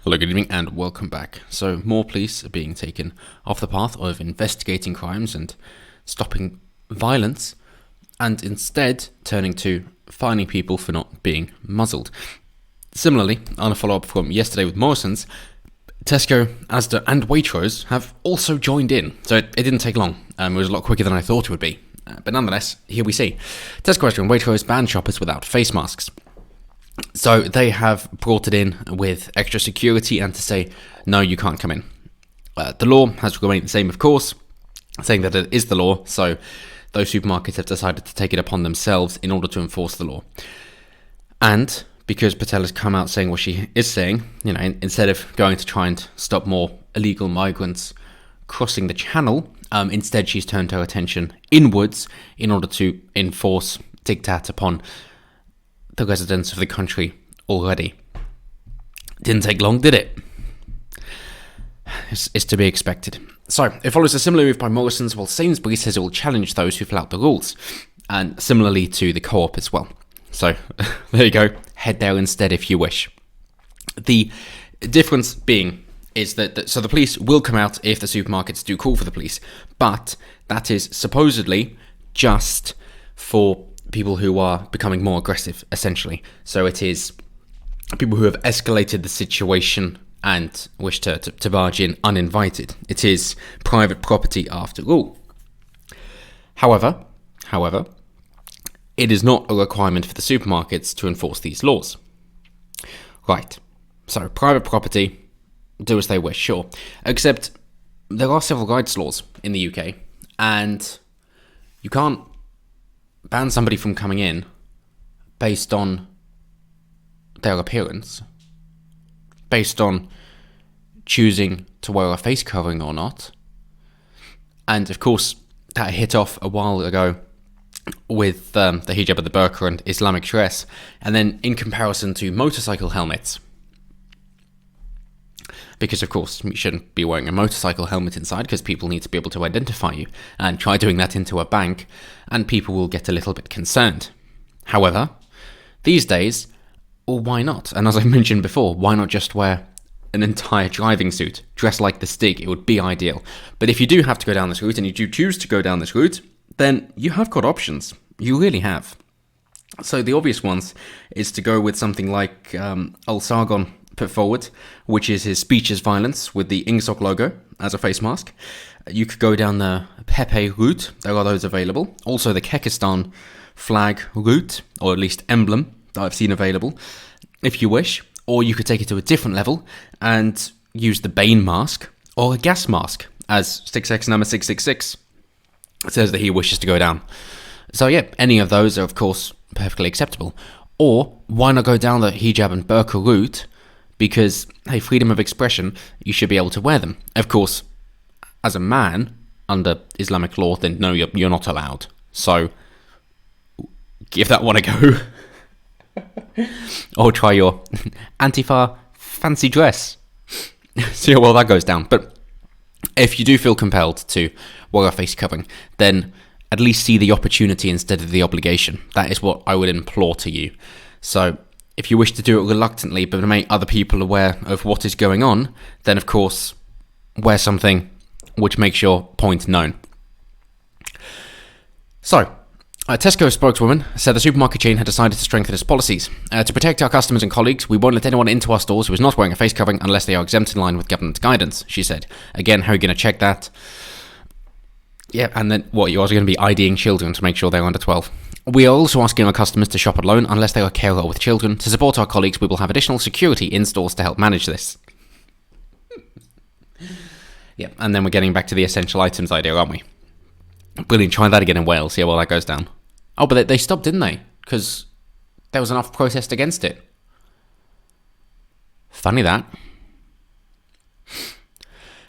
Hello, good evening, and welcome back. So, more police are being taken off the path of investigating crimes and stopping violence, and instead turning to fining people for not being muzzled. Similarly, on a follow-up from yesterday with Morrison's, Tesco, Asda, and Waitrose have also joined in. So it didn't take long. It was a lot quicker than I thought it would be. But nonetheless, here we see. Tesco, Asda, and Waitrose ban shoppers without face masks. So they have brought it in with extra security and to say, no, you can't come in. The law has remained the same, of course, saying that it is the law. So those supermarkets have decided to take it upon themselves in order to enforce the law. And because Patel has come out saying what she is saying, you know, instead of going to try and stop more illegal migrants crossing the channel, instead she's turned her attention inwards in order to enforce diktat upon the residents of the country already. Didn't take long, did it? It's to be expected. So, it follows a similar move by Morrison's, while Sainsbury's says it will challenge those who flout the rules, and similarly to the Co-op as well. So, there you go. Head there instead if you wish. The difference being is that so the police will come out if the supermarkets do call for the police, but that is supposedly just for people who are becoming more aggressive, essentially. So it is people who have escalated the situation and wish to barge in uninvited. It is private property after all. However, it is not a requirement for the supermarkets to enforce these laws. Right, so private property, do as they wish, sure. Except there are civil rights laws in the UK, and you can't ban somebody from coming in based on their appearance, based on choosing to wear a face covering or not. And of course, that hit off a while ago with the hijab of the burqa and Islamic dress, and then in comparison to motorcycle helmets. Because, of course, you shouldn't be wearing a motorcycle helmet inside because people need to be able to identify you. And try doing that into a bank, and people will get a little bit concerned. However, these days, well, why not? And as I mentioned before, why not just wear an entire driving suit? Dress like the Stig, it would be ideal. But if you do have to go down this route, and you do choose to go down this route, then you have got options. You really have. So the obvious ones is to go with something like Al Sargon put forward, which is his speech is violence with the Ingsoc logo as a face mask. You could go down the Pepe route, there are those available. Also the Kekistan flag route, or at least emblem that I've seen available, if you wish. Or you could take it to a different level and use the Bane mask or a gas mask, as 6X number 666 says that he wishes to go down. So yeah, any of those are of course perfectly acceptable. Or why not go down the hijab and burqa route? Because, hey, freedom of expression, you should be able to wear them. Of course, as a man, under Islamic law, then no, you're not allowed. So, give that one a go. Or try your Antifa fancy dress. See how well that goes down. But if you do feel compelled to wear a face covering, then at least see the opportunity instead of the obligation. That is what I would implore to you. So, if you wish to do it reluctantly but to make other people aware of what is going on, then of course wear something which makes your point known. So, a Tesco spokeswoman said the supermarket chain had decided to strengthen its policies. To protect our customers and colleagues, we won't let anyone into our stores who is not wearing a face covering unless they are exempt in line with government guidance, she said. Again, how are you going to check that? Yeah, and then what, you're also going to be IDing children to make sure they're under 12. We are also asking our customers to shop alone unless they are a carer with children. To support our colleagues, we will have additional security in stores to help manage this. Yeah, and then we're getting back to the essential items idea, aren't we? Brilliant, try that again in Wales, see how well that goes down. Oh, but they stopped, didn't they? Because there was enough protest against it. Funny that.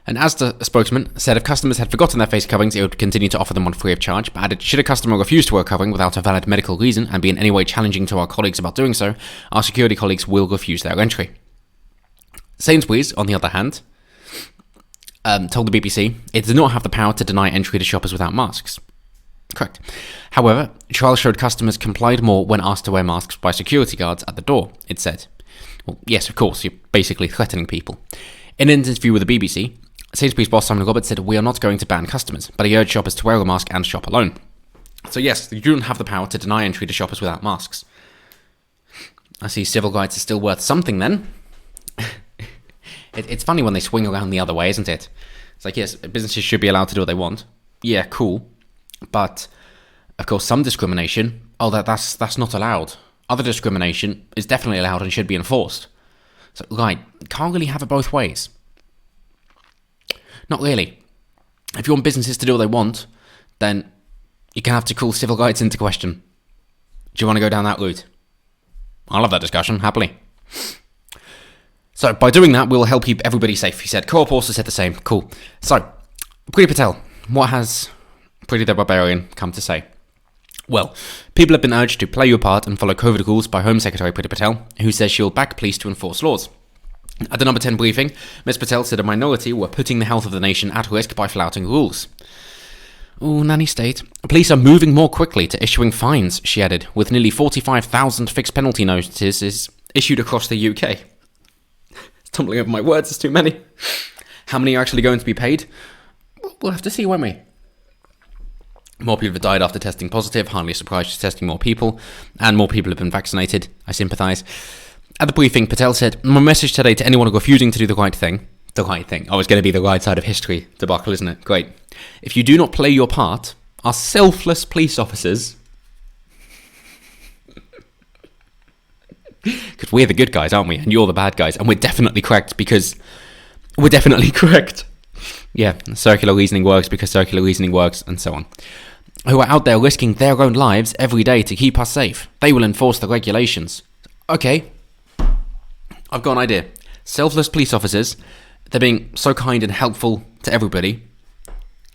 And as the spokesman said, if customers had forgotten their face coverings, it would continue to offer them one free of charge, but added, should a customer refuse to wear a covering without a valid medical reason and be in any way challenging to our colleagues about doing so, our security colleagues will refuse their entry. Sainsbury's, on the other hand, told the BBC it does not have the power to deny entry to shoppers without masks. Correct. However, trials showed customers complied more when asked to wear masks by security guards at the door, it said. Well, yes, of course, you're basically threatening people. In an interview with the BBC, Sainsbury's boss Simon Roberts said, "We are not going to ban customers, but he urged shoppers to wear a mask and shop alone." So yes, you don't have the power to deny entry to shoppers without masks. I see civil rights are still worth something then. It's funny when they swing around the other way, isn't it? It's like, yes, businesses should be allowed to do what they want. Yeah, cool. But, of course, some discrimination, that's not allowed. Other discrimination is definitely allowed and should be enforced. So, right, can't really have it both ways. Not really. If you want businesses to do what they want, then you're going to have to call civil rights into question. Do you want to go down that route? I'll have that discussion, happily. So, by doing that, we'll help keep everybody safe, he said. Co-op also said the same. Cool. So, Priti Patel, what has Priti the Barbarian come to say? Well, people have been urged to play your part and follow COVID rules by Home Secretary Priti Patel, who says she'll back police to enforce laws. At the number 10 briefing, Ms Patel said a minority were putting the health of the nation at risk by flouting rules. Ooh, nanny state. Police are moving more quickly to issuing fines, she added, with nearly 45,000 fixed penalty notices issued across the UK. Stumbling over my words, there's too many. How many are actually going to be paid? We'll have to see, won't we? More people have died after testing positive, hardly a surprise she's testing more people, and more people have been vaccinated. I sympathise. At the briefing, Patel said, "My message today to anyone refusing to do the right thing." The right thing. Oh, it's going to be the right side of history debacle, isn't it? Great. "If you do not play your part, our selfless police officers..." Because we're the good guys, aren't we? And you're the bad guys. And we're definitely correct because we're definitely correct. Yeah, circular reasoning works because circular reasoning works, and so on. "Who are out there risking their own lives every day to keep us safe. They will enforce the regulations." Okay, I've got an idea. Selfless police officers, they're being so kind and helpful to everybody,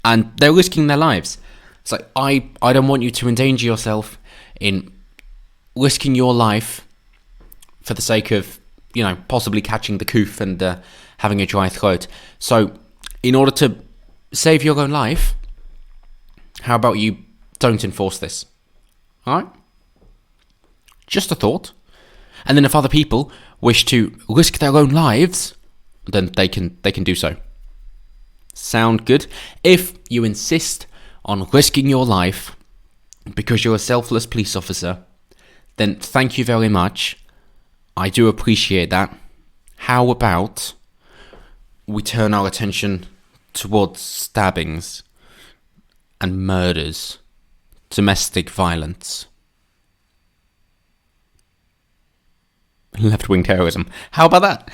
and they're risking their lives. It's like, I don't want you to endanger yourself in risking your life for the sake of, possibly catching the coof and having a dry throat. So, in order to save your own life, how about you don't enforce this? Alright? Just a thought. And then if other people wish to risk their own lives, then they can do so. Sound good? If you insist on risking your life because you're a selfless police officer, then thank you very much. I do appreciate that. How about we turn our attention towards stabbings and murders, domestic violence, left-wing terrorism? How about that?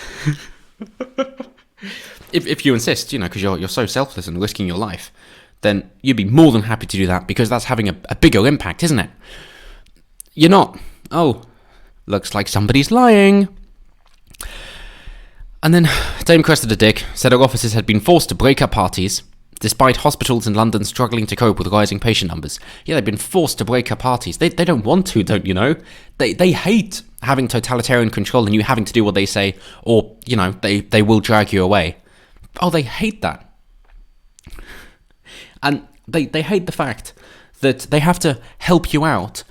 If you insist, because you're so selfless and risking your life, then you'd be more than happy to do that because that's having a bigger impact, isn't it? You're not. Oh, looks like somebody's lying. And then Dame Cressida Dick said her officers had been forced to break up parties despite hospitals in London struggling to cope with rising patient numbers. Yeah, they've been forced to break up parties. They don't want to, don't you know? They hate having totalitarian control and you having to do what they say, or, they will drag you away. Oh, they hate that. And they hate the fact that they have to help you out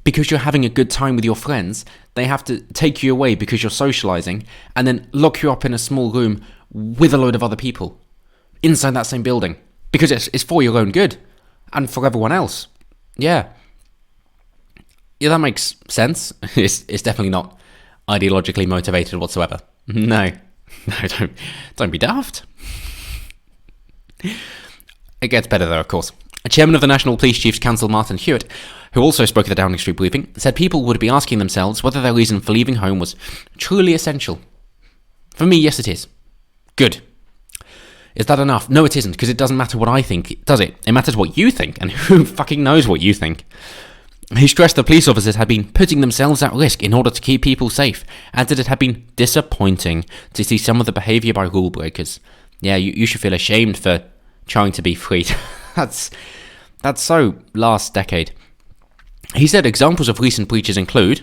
because you're having a good time with your friends, they have to take you away because you're socialising, and then lock you up in a small room with a load of other people inside that same building because it's for your own good and for everyone else. Yeah, that makes sense. It's definitely not ideologically motivated whatsoever. No, don't be daft. It gets better though, of course. A chairman of the National Police Chiefs Council, Martin Hewitt, who also spoke at the Downing Street briefing, said people would be asking themselves whether their reason for leaving home was truly essential. For me, yes it is. Good. Is that enough? No, it isn't, because it doesn't matter what I think, does it? It matters what you think, and who fucking knows what you think. He stressed the police officers had been putting themselves at risk in order to keep people safe, and that it had been disappointing to see some of the behaviour by rule breakers. Yeah, you should feel ashamed for trying to be free. That's so last decade. He said examples of recent breaches include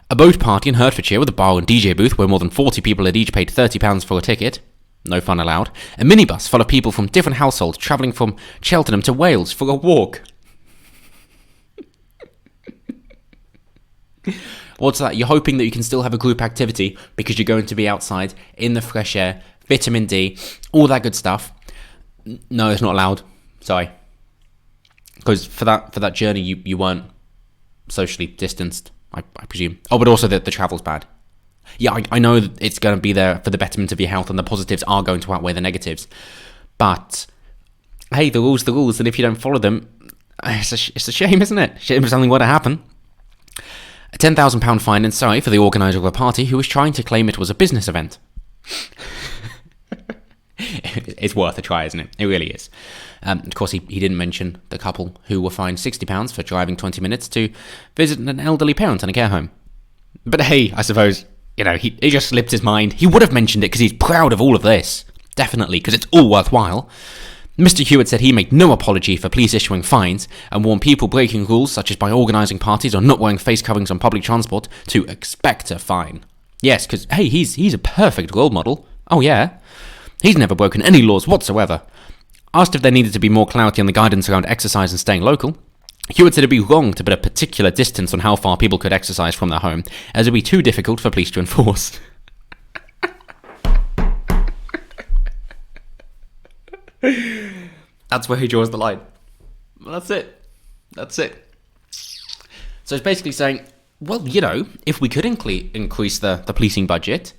a boat party in Hertfordshire with a bar and DJ booth where more than 40 people had each paid £30 for a ticket. No fun allowed. A minibus full of people from different households travelling from Cheltenham to Wales for a walk. What's that? You're hoping that you can still have a group activity because you're going to be outside in the fresh air, vitamin D, all that good stuff. No, it's not allowed. Sorry. Because for that journey, you weren't socially distanced, I presume. Oh, but also that the travel's bad. Yeah, I know that it's going to be there for the betterment of your health, and the positives are going to outweigh the negatives. But hey, the rules, and if you don't follow them, it's a shame, isn't it? Shame something were to happen. A £10,000 fine and sorry for the organiser of a party who was trying to claim it was a business event. It's worth a try, isn't it? It really is. Of course, he didn't mention the couple who were fined £60 for driving 20 minutes to visit an elderly parent in a care home. But hey, I suppose, he just slipped his mind. He would have mentioned it because he's proud of all of this. Definitely, because it's all worthwhile. Mr. Hewitt said he made no apology for police issuing fines and warned people breaking rules, such as by organising parties or not wearing face coverings on public transport, to expect a fine. Yes, because, hey, he's a perfect role model. Oh, yeah. He's never broken any laws whatsoever. Asked if there needed to be more clarity on the guidance around exercise and staying local, Hewitt said it'd be wrong to put a particular distance on how far people could exercise from their home, as it'd be too difficult for police to enforce. That's where he draws the line. Well, that's it. So it's basically saying, well, if we could increase the policing budget,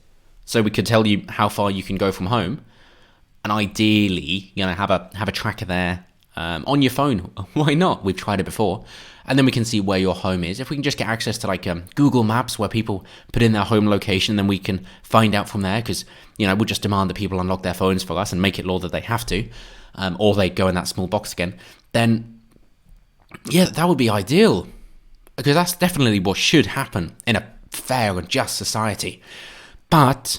so we could tell you how far you can go from home, and ideally, have a tracker there on your phone. Why not? We've tried it before. And then we can see where your home is. If we can just get access to Google Maps where people put in their home location, then we can find out from there, because we'll just demand that people unlock their phones for us and make it law that they have to, or they go in that small box again. Then yeah, that would be ideal, because that's definitely what should happen in a fair and just society. But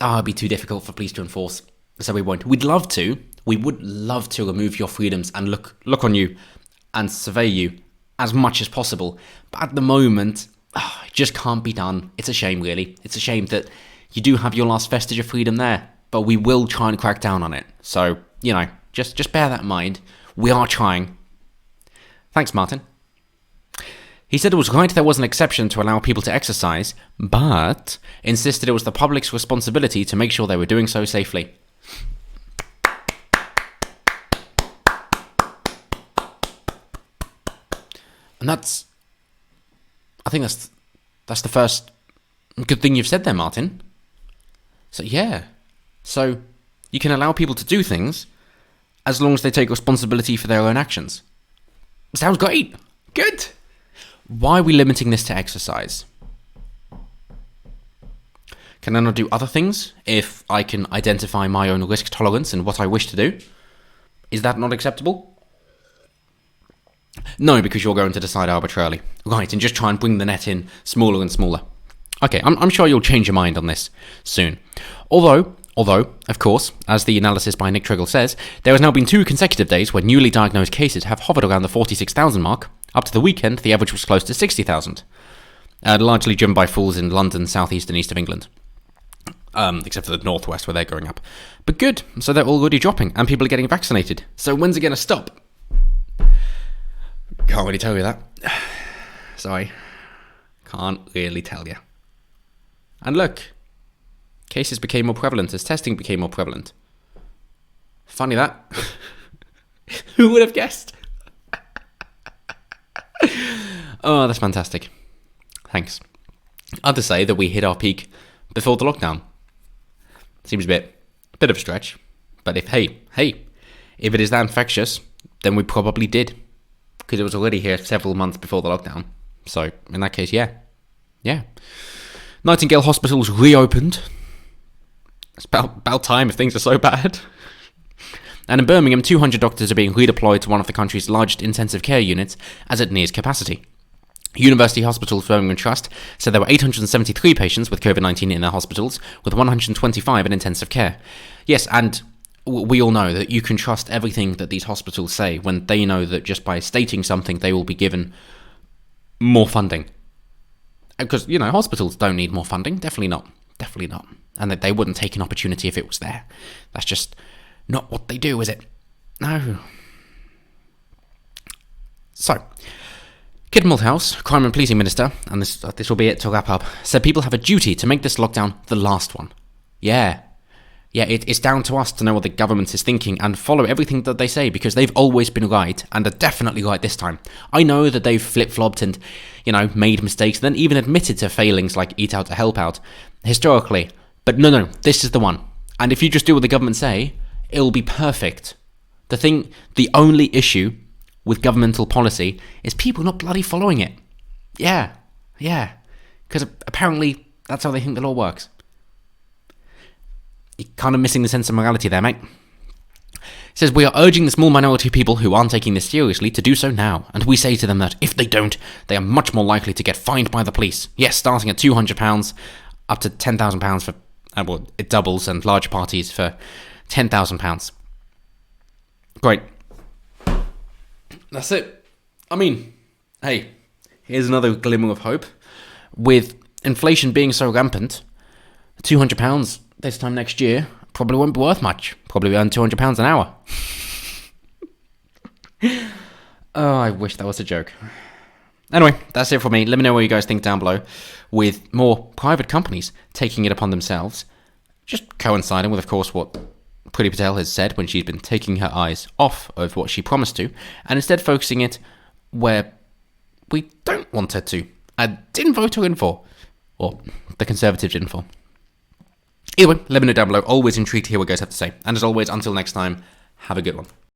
it'd be too difficult for police to enforce, so we won't. We would love to remove your freedoms and look on you and survey you as much as possible. But at the moment, it just can't be done. It's a shame, really. It's a shame that you do have your last vestige of freedom there, but we will try and crack down on it. So, just bear that in mind. We are trying. Thanks, Martin. He said it was right there was an exception to allow people to exercise, but insisted it was the public's responsibility to make sure they were doing so safely. And I think that's the first good thing you've said there, Martin. So yeah. So you can allow people to do things as long as they take responsibility for their own actions. Sounds great. Good. Why are we limiting this to exercise? Can I not do other things if I can identify my own risk tolerance and what I wish to do? Is that not acceptable? No, because you're going to decide arbitrarily. Right, and just try and bring the net in smaller and smaller. Okay, I'm sure you'll change your mind on this soon. Although, of course, as the analysis by Nick Triggle says, there has now been 2 consecutive days where newly diagnosed cases have hovered around the 46,000 mark. Up to the weekend, the average was close to 60,000. Largely driven by falls in London, southeast and east of England. Except for the northwest where they're going up. But good, so they're already dropping and people are getting vaccinated. So when's it going to stop? Can't really tell you that. Sorry. Can't really tell you. And look, cases became more prevalent as testing became more prevalent. Funny that. Who would have guessed? Oh, that's fantastic. Thanks. Others say that we hit our peak before the lockdown. Seems a bit of a stretch. But if it is that infectious, then we probably did. Because it was already here several months before the lockdown. So, in that case, yeah. Nightingale hospitals reopened. It's about time if things are so bad. And in Birmingham, 200 doctors are being redeployed to one of the country's largest intensive care units as it nears capacity. University Hospitals Birmingham Trust said there were 873 patients with COVID-19 in their hospitals, with 125 in intensive care. Yes, and we all know that you can trust everything that these hospitals say when they know that just by stating something they will be given more funding. Because, hospitals don't need more funding. Definitely not. And that they wouldn't take an opportunity if it was there. That's just not what they do, is it? No. So, Kit Malthouse, Crime and Policing Minister, and this will be it to wrap up, said people have a duty to make this lockdown the last one. Yeah, it's down to us to know what the government is thinking and follow everything that they say, because they've always been right, and are definitely right this time. I know that they've flip-flopped and, made mistakes, then even admitted to failings like Eat Out to Help Out, historically. But no, this is the one. And if you just do what the government say, it'll be perfect. The only issue with governmental policy is people not bloody following it. Yeah. Because apparently that's how they think the law works. You're kind of missing the sense of morality there, mate. It says, we are urging the small minority of people who aren't taking this seriously to do so now, and we say to them that if they don't, they are much more likely to get fined by the police. Yes, starting at £200 up to £10,000 for, it doubles, and large parties for £10,000. Great. That's it. I mean, hey, here's another glimmer of hope. With inflation being so rampant, £200 this time next year probably won't be worth much. Probably earn £200 an hour. Oh, I wish that was a joke. Anyway, that's it for me. Let me know what you guys think down below, with more private companies taking it upon themselves, just coinciding with, of course, what Priti Patel has said when she's been taking her eyes off of what she promised to, and instead focusing it where we don't want her to. I didn't vote her in for, or the Conservatives in for. Either way, let me know down below. Always intrigued to hear what you guys have to say. And as always, until next time, have a good one.